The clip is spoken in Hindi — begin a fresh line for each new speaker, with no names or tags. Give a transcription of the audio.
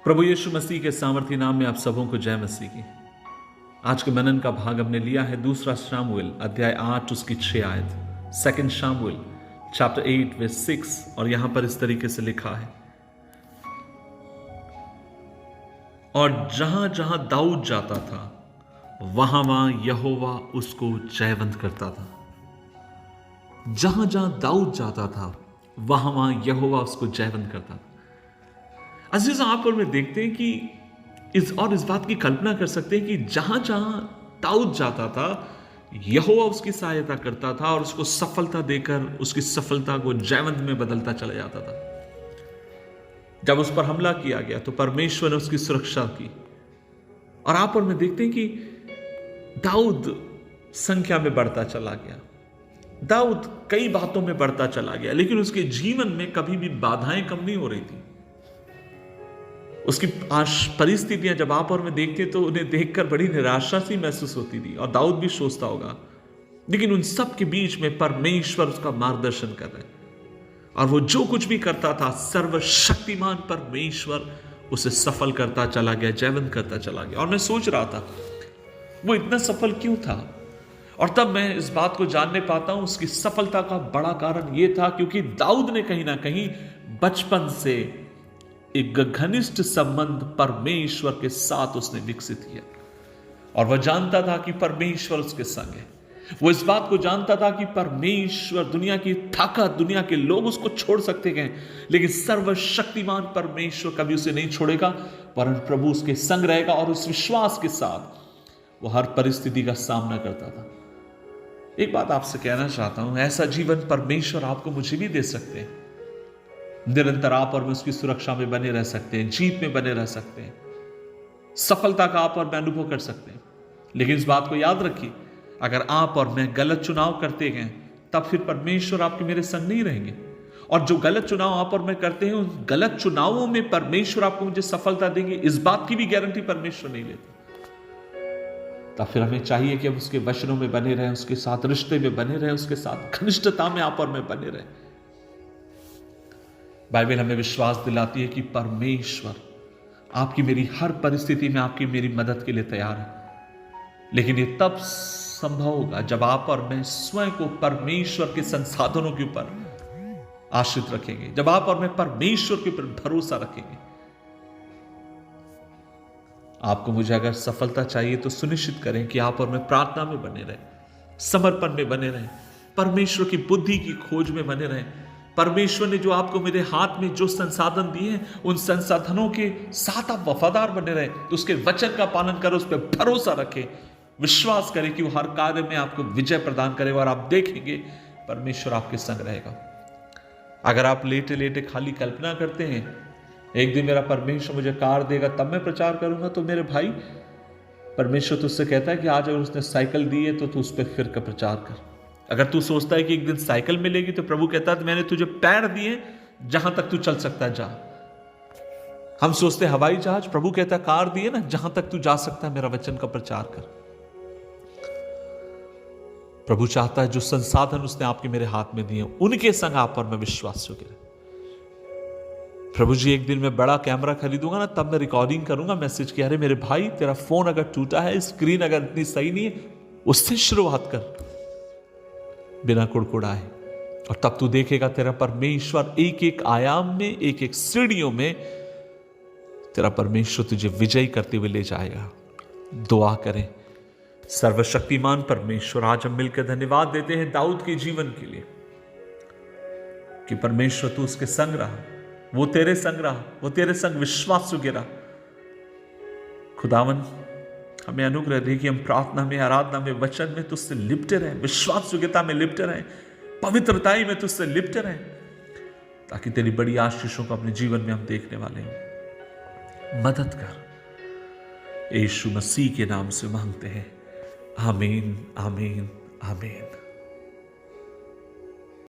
प्रभु यीशु मसीह के सामर्थी नाम में आप सबों को जय मसीह की। आज के मनन का भाग हमने लिया है दूसरा शामुएल अध्याय 8 उसकी 6 आयत। Second Samuel chapter 8 verse 6। और यहां पर इस तरीके से लिखा है, और जहां जहां दाऊद जाता था वहां वहां यहोवा उसको जयवंत करता था। जहां जहां दाऊद जाता था वहां वहां यहोवा उसको जयवंत करता था। अजीज, आप और मैं देखते हैं कि इस बात की कल्पना कर सकते हैं कि जहां जहां दाऊद जाता था यहोवा उसकी सहायता करता था और उसको सफलता देकर उसकी सफलता को जयवंत में बदलता चला जाता था। जब उस पर हमला किया गया तो परमेश्वर ने उसकी सुरक्षा की। और आप और मैं देखते हैं कि दाऊद संख्या में बढ़ता चला गया, दाऊद कई बातों में बढ़ता चला गया, लेकिन उसके जीवन में कभी भी बाधाएं कम नहीं हो रही थी। उसकी परिस्थितियां जब आप और मैं देखते तो उन्हें देखकर बड़ी निराशा सी महसूस होती थी, और दाऊद भी सोचता होगा, लेकिन उन सब के बीच में परमेश्वर उसका मार्गदर्शन कर रहे हैं। और वो जो कुछ भी करता था सर्वशक्तिमान परमेश्वर उसे सफल करता चला गया, जयवंत करता चला गया। और मैं सोच रहा था वो इतना सफल क्यों था, और तब मैं इस बात को जानने पाता हूं उसकी सफलता का बड़ा कारण यह था क्योंकि दाऊद ने कहीं ना कहीं बचपन से एक घनिष्ठ संबंध परमेश्वर के साथ उसने विकसित किया। और वह जानता था कि परमेश्वर उसके संग है। वो इस बात को जानता था कि परमेश्वर, दुनिया की ताकत, दुनिया के लोग उसको छोड़ सकते हैं, लेकिन सर्वशक्तिमान परमेश्वर कभी उसे नहीं छोड़ेगा, परंतु प्रभु उसके संग रहेगा। और उस विश्वास के साथ वो हर परिस्थिति का सामना करता था। एक बात आपसे कहना चाहता हूं, ऐसा जीवन परमेश्वर आपको मुझे भी दे सकते हैं। निरंतर आप और मैं उसकी सुरक्षा में बने रह सकते हैं, जीत में बने रह सकते हैं, सफलता का आप और मैं अनुभव कर सकते हैं। लेकिन इस बात को याद रखिए, अगर आप और मैं गलत चुनाव करते हैं तब फिर परमेश्वर आपके मेरे संग नहीं रहेंगे। और जो गलत चुनाव आप और मैं करते हैं उन गलत चुनावों में परमेश्वर आपको मुझे सफलता देंगे, इस बात की भी गारंटी परमेश्वर नहीं लेता। तब फिर हमें चाहिए कि हम उसके वचनों में बने रहें, उसके साथ रिश्ते में बने रहें, उसके साथ घनिष्ठता में आप और मैं बने रहें। बाइबल हमें विश्वास दिलाती है कि परमेश्वर आपकी मेरी हर परिस्थिति में आपकी मेरी मदद के लिए तैयार है। लेकिन ये तब संभव होगा जब आप और मैं स्वयं को परमेश्वर के संसाधनों के ऊपर आश्रित रखेंगे, जब आप और मैं परमेश्वर के ऊपर भरोसा रखेंगे। आपको मुझे अगर सफलता चाहिए तो सुनिश्चित करें कि आप और मैं प्रार्थना में बने रहें, समर्पण में बने रहें, परमेश्वर की बुद्धि की खोज में बने रहें। परमेश्वर ने जो आपको मेरे हाथ में जो संसाधन दिए हैं उन संसाधनों के साथ आप वफादार बने रहे, तो उसके वचन का पालन करो, उस पर भरोसा रखें, विश्वास करें कि वो हर कार्य में आपको विजय प्रदान करेगा और आप देखेंगे परमेश्वर आपके संग रहेगा। अगर आप लेटे लेटे खाली कल्पना करते हैं एक दिन मेरा परमेश्वर मुझे कार देगा तब मैं प्रचार करूंगा, तो मेरे भाई, परमेश्वर तुझसे कहता है कि आज अगर उसने साइकिल दी है तो तू उस पर फिर कर प्रचार कर। अगर तू सोचता है कि एक दिन साइकिल मिलेगी तो प्रभु कहता है मैंने तुझे पैर दिए, जहां तक तू चल सकता है जा। हम सोचते हैं हवाई जहाज, प्रभु कहता है कार दिए ना, जहां तक तू जा सकता है मेरा वचन का प्रचार कर। प्रभु चाहता है जो संसाधन उसने आपके मेरे हाथ में दिए उनके संग आप और मैं विश्वास योग्य रहे। प्रभु जी, एक दिन मैं बड़ा कैमरा खरीदूंगा ना, तब मैं रिकॉर्डिंग करूंगा मैसेज की, अरे मेरे भाई तेरा फोन अगर टूटा है, स्क्रीन अगर इतनी सही नहीं है, उससे शुरुआत कर बिना कुड़कुड़ाए। और तब तू देखेगा तेरा परमेश्वर एक एक आयाम में, एक एक सीढ़ियों में तेरा परमेश्वर तुझे विजयी करते हुए ले जाएगा। दुआ करें। सर्वशक्तिमान परमेश्वर, आज हम मिलकर धन्यवाद देते हैं दाऊद के जीवन के लिए कि परमेश्वर तू उसके संग रहा, वो तेरे संग रहा, वो तेरे संग विश्वास योग्य रहा। खुदावन हमें अनुग्रह दे कि हम प्रार्थना में, आराधना में, वचन में तुझसे लिपटे रहें, विश्वास योग्यता में लिपटे रहें, पवित्रताई में तुझसे लिपटे रहें, ताकि तेरी बड़ी आशीषों को अपने जीवन में हम देखने वाले हों। मदद कर, यीशु मसीह के नाम से मांगते हैं, आमीन, आमीन, आमीन।